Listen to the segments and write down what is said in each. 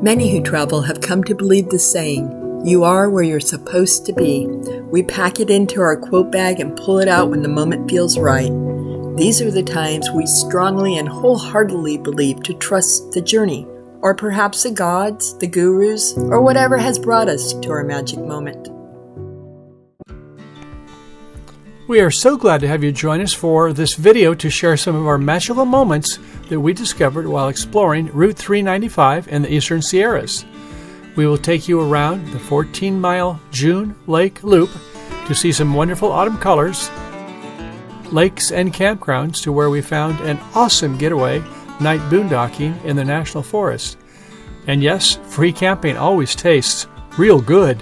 Many who travel have come to believe the saying, "You are where you're supposed to be." We pack it into our quote bag and pull it out when the moment feels right. These are the times we strongly and wholeheartedly believe to trust the journey, or perhaps the gods, the gurus, or whatever has brought us to our magic moment. We are so glad to have you join us for this video to share some of our magical moments that we discovered while exploring Route 395 in the Eastern Sierras. We will take you around the 14-mile June Lake Loop to see some wonderful autumn colors, lakes and campgrounds to where we found an awesome getaway night boondocking in the National Forest. And yes, free camping always tastes real good.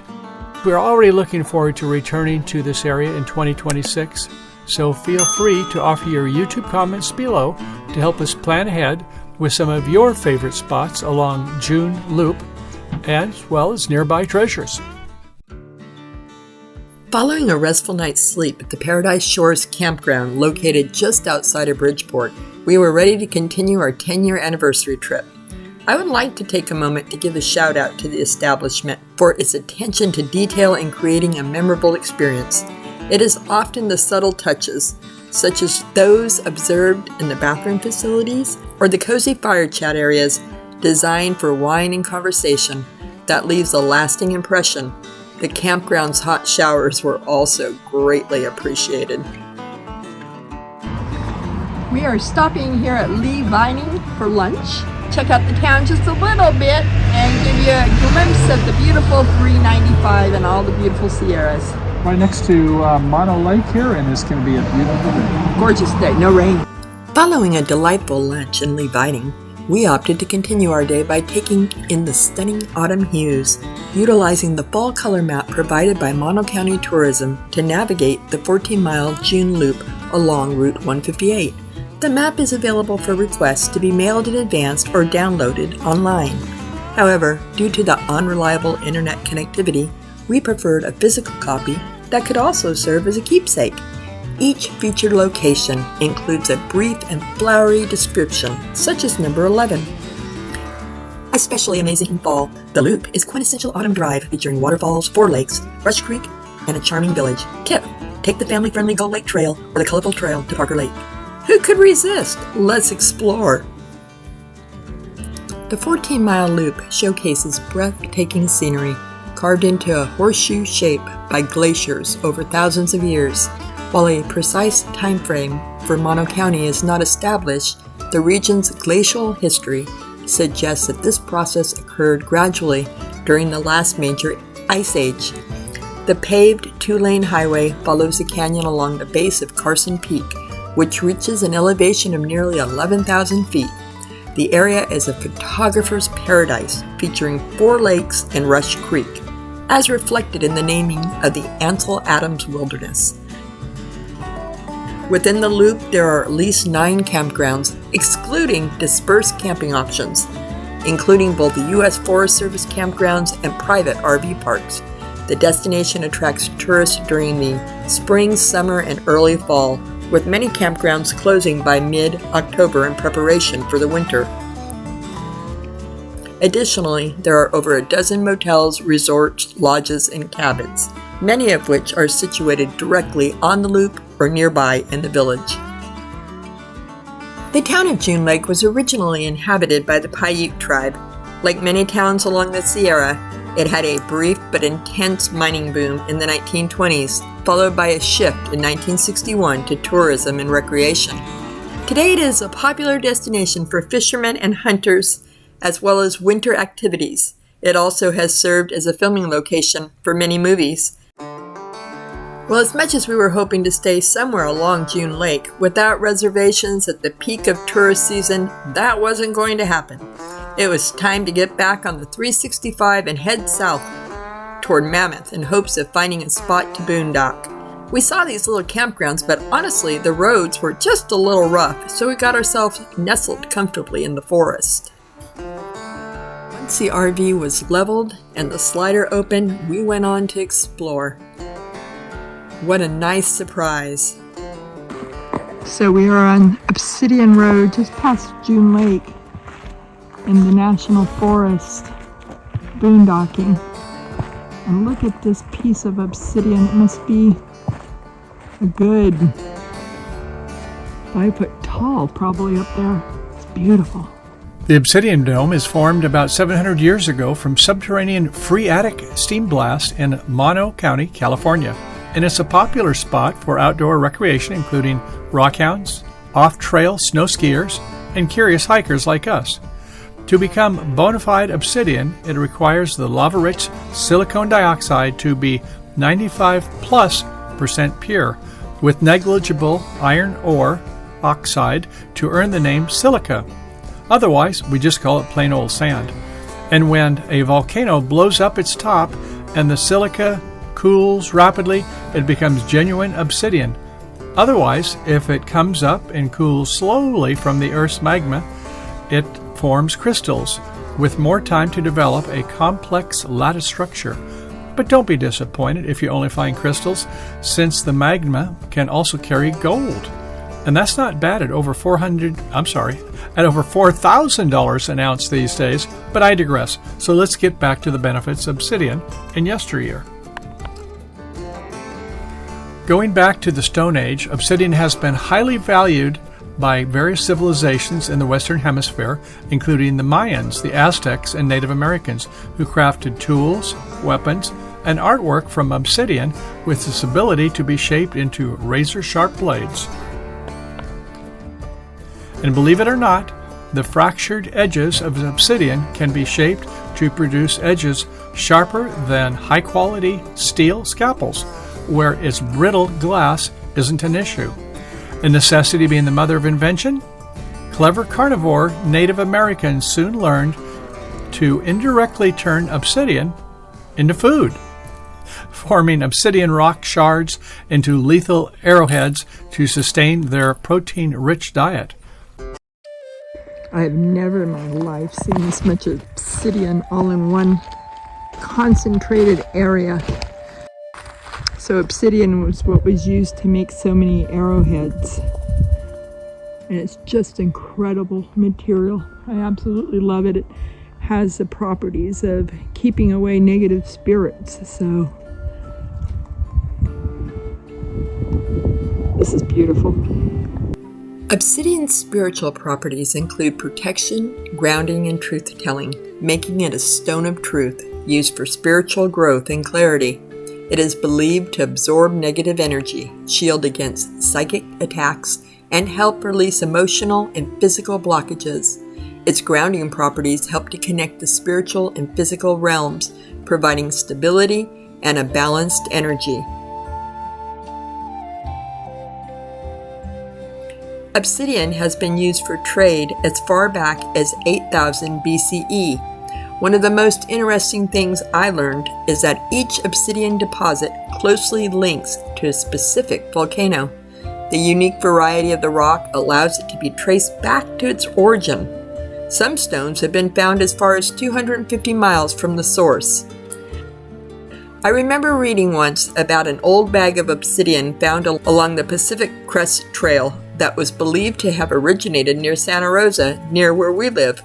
We're already looking forward to returning to this area in 2026, so feel free to offer your YouTube comments below to help us plan ahead with some of your favorite spots along June Loop, as well as nearby treasures. Following a restful night's sleep at the Paradise Shores Campground located just outside of Bridgeport, we were ready to continue our 10-year anniversary trip. I would like to take a moment to give a shout out to the establishment for its attention to detail in creating a memorable experience. It is often the subtle touches, such as those observed in the bathroom facilities or the cozy fire chat areas designed for wine and conversation, that leaves a lasting impression. The campground's hot showers were also greatly appreciated. We are stopping here at Lee Vining for lunch. Check out the town just a little bit and give you a glimpse of the beautiful 395 and all the beautiful Sierras. Right next to Mono Lake here, and it's going to be a beautiful day. Gorgeous day, no rain. Following a delightful lunch in Lee Vining, we opted to continue our day by taking in the stunning autumn hues, utilizing the fall color map provided by Mono County Tourism to navigate the 14-mile June Loop along Route 158. The map is available for request to be mailed in advance or downloaded online. However, due to the unreliable internet connectivity, we preferred a physical copy that could also serve as a keepsake. Each featured location includes a brief and flowery description, such as number 11. Especially amazing in fall, the Loop is quintessential autumn drive featuring waterfalls, 4 lakes, Rush Creek, and a charming village. Tip: take the family-friendly Gold Lake Trail or the colorful trail to Parker Lake. Who could resist? Let's explore. The 14-mile loop showcases breathtaking scenery carved into a horseshoe shape by glaciers over thousands of years. While a precise time frame for Mono County is not established, the region's glacial history suggests that this process occurred gradually during the last major ice age. The paved 2-lane highway follows the canyon along the base of Carson Peak, which reaches an elevation of nearly 11,000 feet. The area is a photographer's paradise, featuring 4 lakes and Rush Creek, as reflected in the naming of the Ansel Adams Wilderness. Within the loop, there are at least 9 campgrounds, excluding dispersed camping options, including both the U.S. Forest Service campgrounds and private RV parks. The destination attracts tourists during the spring, summer, and early fall, with many campgrounds closing by mid-October in preparation for the winter. Additionally, there are over a dozen motels, resorts, lodges, and cabins, many of which are situated directly on the loop or nearby in the village. The town of June Lake was originally inhabited by the Paiute tribe. Like many towns along the Sierra, it had a brief but intense mining boom in the 1920s, followed by a shift in 1961 to tourism and recreation. Today it is a popular destination for fishermen and hunters, as well as winter activities. It also has served as a filming location for many movies. Well, as much as we were hoping to stay somewhere along June Lake, without reservations at the peak of tourist season, that wasn't going to happen. It was time to get back on the 365 and head south toward Mammoth in hopes of finding a spot to boondock. We saw these little campgrounds, but honestly, the roads were just a little rough, so we got ourselves nestled comfortably in the forest. Once the RV was leveled and the slider opened, we went on to explore. What a nice surprise. So we are on Obsidian Road just past June Lake in the National Forest. boondocking. And look at this piece of obsidian. It must be a good 5 foot tall, probably up there. It's beautiful. The Obsidian Dome is formed about 700 years ago from subterranean phreatic steam blast in Mono County, California. And it's a popular spot for outdoor recreation, including rockhounds, off-trail snow skiers, and curious hikers like us. To become bona fide obsidian, it requires the lava-rich silicon dioxide to be 95+% pure, with negligible iron ore oxide to earn the name silica. Otherwise, we just call it plain old sand. And when a volcano blows up its top and the silica cools rapidly, it becomes genuine obsidian. Otherwise, if it comes up and cools slowly from the Earth's magma, it forms crystals, with more time to develop a complex lattice structure. But don't be disappointed if you only find crystals, since the magma can also carry gold. And that's not bad at over $4,000 an ounce these days, but I digress. So let's get back to the benefits of obsidian in yesteryear. Going back to the Stone Age, obsidian has been highly valued by various civilizations in the Western Hemisphere, including the Mayans, the Aztecs, and Native Americans, who crafted tools, weapons, and artwork from obsidian with its ability to be shaped into razor-sharp blades. And believe it or not, the fractured edges of obsidian can be shaped to produce edges sharper than high-quality steel scalpels, where its brittle glass isn't an issue. And necessity being the mother of invention, clever carnivore Native Americans soon learned to indirectly turn obsidian into food, forming obsidian rock shards into lethal arrowheads to sustain their protein-rich diet. I have never in my life seen this much obsidian all in one concentrated area. So obsidian was what was used to make so many arrowheads. And it's just incredible material. I absolutely love it. It has the properties of keeping away negative spirits. So this is beautiful. Obsidian's spiritual properties include protection, grounding, and truth-telling, making it a stone of truth used for spiritual growth and clarity. It is believed to absorb negative energy, shield against psychic attacks, and help release emotional and physical blockages. Its grounding properties help to connect the spiritual and physical realms, providing stability and a balanced energy. Obsidian has been used for trade as far back as 8000 BCE. One of the most interesting things I learned is that each obsidian deposit closely links to a specific volcano. The unique variety of the rock allows it to be traced back to its origin. Some stones have been found as far as 250 miles from the source. I remember reading once about an old bag of obsidian found along the Pacific Crest Trail that was believed to have originated near Santa Rosa, near where we live,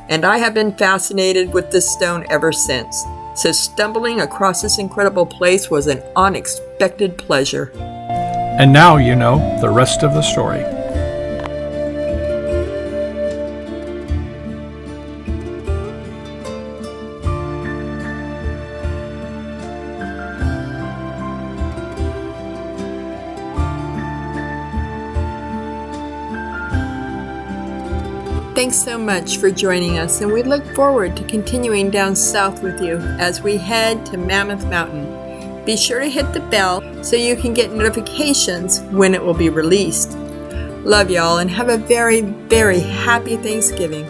and I have been fascinated with this stone ever since. So stumbling across this incredible place was an unexpected pleasure. And now you know the rest of the story. Thanks so much for joining us, and we look forward to continuing down south with you as we head to Mammoth Mountain. Be sure to hit the bell so you can get notifications when it will be released. Love y'all, and have a very, very happy Thanksgiving.